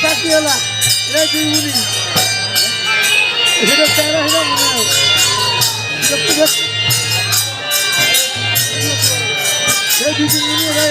চাকরিওয়ালা রে দুই মুড়ি এটা তেরা এটা মনে হয় এই দুই তিন মুড়ি ভাই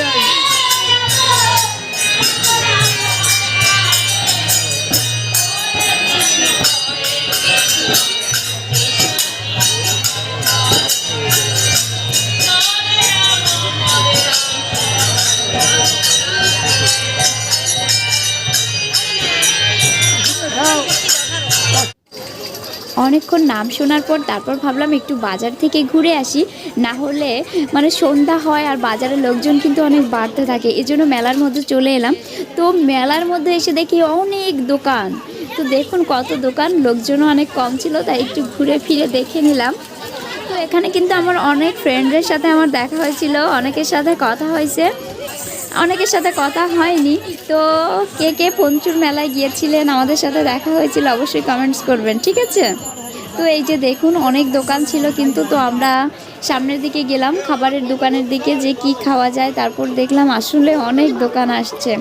অনেকক্ষণ নাম শোনার পর তারপর ভাবলাম একটু বাজার থেকে ঘুরে আসি, না হলে মানে সন্ধ্যা হয় আর বাজারের লোকজন কিন্তু অনেক বাড়তে থাকে, এজন্য মেলার মধ্যে চলে এলাম। তো মেলার মধ্যে এসে দেখি অনেক দোকান, তো দেখুন কত দোকান, লোকজনও অনেক কম ছিল, তাই একটু ঘুরে ফিরে দেখে নিলাম। তো এখানে কিন্তু আমার অনেক ফ্রেন্ডের সাথে আমার দেখা হয়েছিল, অনেকের সাথে কথা হয়েছে, অনেকের সাথে কথা হয়নি। তো কে কে পঞ্চুর মেলায় গিয়েছিলেন, আমাদের সাথে দেখা হয়েছিল, অবশ্যই কমেন্টস করবেন, ঠিক আছে। তো এই যে দেখুন অনেক দোকান ছিল কিন্তু, তো আমরা সামনের দিকে গেলাম খাবারের দোকানের দিকে যে কি খাওয়া যায়, তারপর দেখলাম আসলে অনেক দোকান আসছে।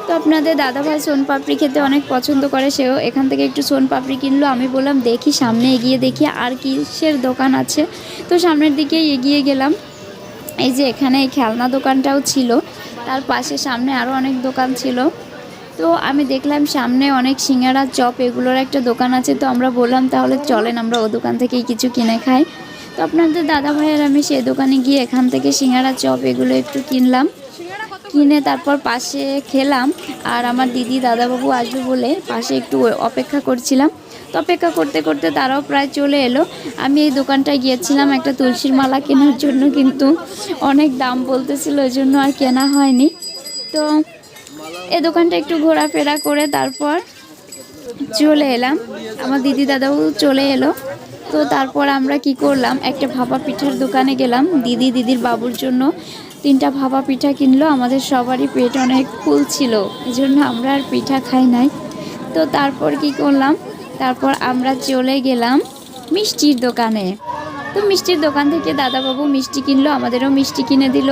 তো আপনাদের দাদাভাই সোনপাপড়ি খেতে অনেক পছন্দ করে, সেও এখান থেকে একটু সোনপাপড়ি কিনলো। আমি বললাম দেখি সামনে এগিয়ে দেখি আর কিসের দোকান আছে। তো সামনের দিকে এগিয়ে গেলাম, এই যে এখানে এই খেলনা দোকানটাও ছিল, তার পাশে সামনে আরও অনেক দোকান ছিল। তো আমি দেখলাম সামনে অনেক সিঙ্গারা চপ এগুলোর একটা দোকান আছে, তো আমরা বললাম তাহলে চলেন আমরা ও দোকান থেকেই কিছু কিনে খাই। তো আপনাদের দাদা ভাই আর আমি সেই দোকানে গিয়ে এখান থেকে সিঙ্গারা চপ এগুলো একটু কিনলাম, কিনে তারপর পাশে খেলাম। আর আমার দিদি দাদাবাবু আসবে বলে পাশে একটু অপেক্ষা করছিলাম। তো অপেক্ষা করতে করতে তারাও প্রায় চলে এলো। আমি এই দোকানটায় গিয়েছিলাম একটা তুলসীর মালা কেনার জন্য, কিন্তু অনেক দাম বলতেছিল, ওই জন্য আর কেনা হয়নি। তো এই দোকানটা একটু ঘোরাফেরা করে তারপর চলে এলাম, আমার দিদি দাদাও চলে এলো। তো তারপর আমরা কি করলাম, একটা ভাপা পিঠার দোকানে গেলাম, দিদির বাবুর জন্য 3টা ভাপা পিঠা কিনলো। আমাদের সবারই পেট অনেক ফুল ছিল, এই জন্য আমরা আর পিঠা খাই নাই। তো তারপর কি করলাম, তারপর আমরা চলে গেলাম মিষ্টির দোকানে। তো মিষ্টির দোকান থেকে দাদাবাবু মিষ্টি কিনলো, আমাদেরও মিষ্টি কিনে দিল।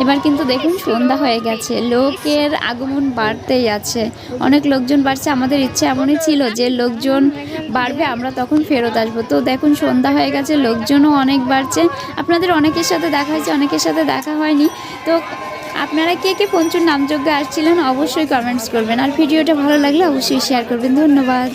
এবার কিন্তু দেখুন সন্ধ্যা হয়ে গেছে, লোকের আগমন বাড়তেই আছে, অনেক লোকজন বাড়ছে। আমাদের ইচ্ছে এমনই ছিল যে লোকজন বাড়বে আমরা তখন ফেরত আসবো। তো দেখুন সন্ধ্যা হয়ে গেছে, লোকজনও অনেক বাড়ছে। আপনাদের অনেকের সাথে দেখা হয়েছে, অনেকের সাথে দেখা হয়নি। তো আপনারা কে কে পঞ্চুর নামযজ্ঞে আসছিলেন অবশ্যই কমেন্টস করবেন, আর ভিডিওটা ভালো লাগলে অবশ্যই শেয়ার করবেন। ধন্যবাদ।